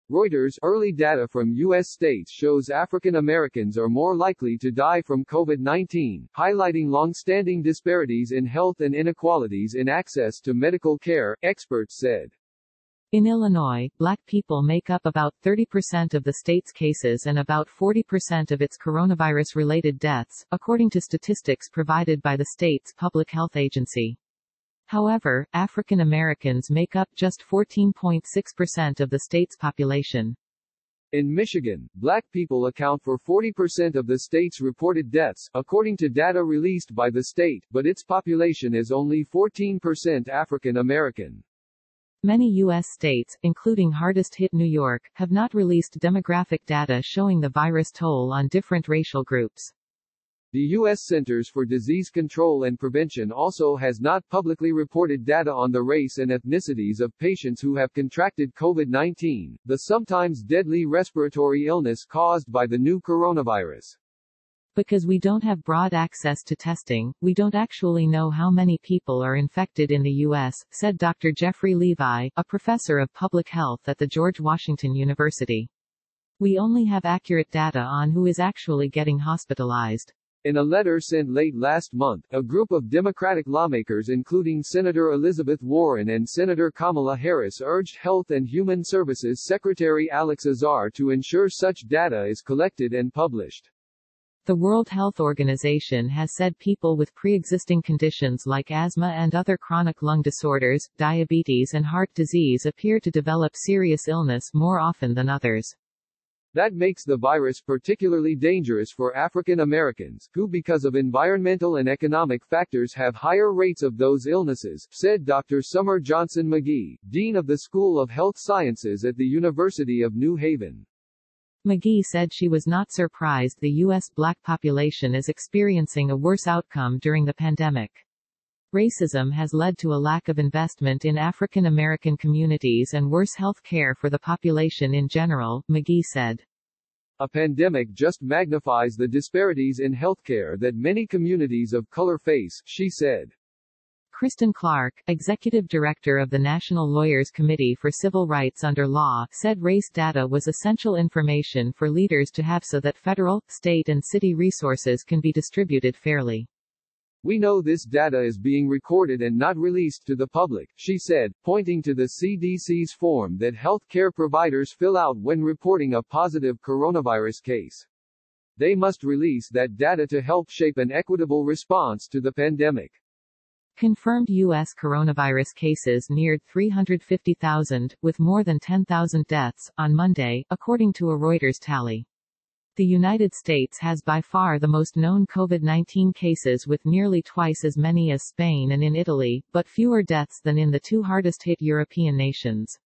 Reuters, early data from U.S. states shows African Americans are more likely to die from COVID-19, highlighting longstanding disparities in health and inequalities in access to medical care, experts said. In Illinois, Black people make up about 30% of the state's cases and about 40% of its coronavirus-related deaths, according to statistics provided by the state's public health agency. However, African Americans make up just 14.6% of the state's population. In Michigan, Black people account for 40% of the state's reported deaths, according to data released by the state, but its population is only 14% African American. Many U.S. states, including hardest-hit New York, have not released demographic data showing the virus toll on different racial groups. The U.S. Centers for Disease Control and Prevention also has not publicly reported data on the race and ethnicities of patients who have contracted COVID-19, the sometimes deadly respiratory illness caused by the new coronavirus. Because we don't have broad access to testing, we don't actually know how many people are infected in the U.S., said Dr. Jeffrey Levi, a professor of public health at the George Washington University. We only have accurate data on who is actually getting hospitalized. In a letter sent late last month, a group of Democratic lawmakers including Senator Elizabeth Warren and Senator Kamala Harris urged Health and Human Services Secretary Alex Azar to ensure such data is collected and published. The World Health Organization has said people with pre-existing conditions like asthma and other chronic lung disorders, diabetes and heart disease appear to develop serious illness more often than others. That makes the virus particularly dangerous for African Americans, who because of environmental and economic factors have higher rates of those illnesses, said Dr. Summer Johnson McGee, Dean of the School of Health Sciences at the University of New Haven. McGee said she was not surprised the U.S. Black population is experiencing a worse outcome during the pandemic. Racism has led to a lack of investment in African American communities and worse health care for the population in general, McGee said. A pandemic just magnifies the disparities in healthcare that many communities of color face, she said. Kristen Clark, executive director of the National Lawyers Committee for Civil Rights Under Law, said race data was essential information for leaders to have so that federal, state and city resources can be distributed fairly. We know this data is being recorded and not released to the public, she said, pointing to the CDC's form that health care providers fill out when reporting a positive coronavirus case. They must release that data to help shape an equitable response to the pandemic. Confirmed U.S. coronavirus cases neared 350,000, with more than 10,000 deaths, on Monday, according to a Reuters tally. The United States has by far the most known COVID-19 cases with nearly twice as many as Spain and in Italy, but fewer deaths than in the two hardest-hit European nations.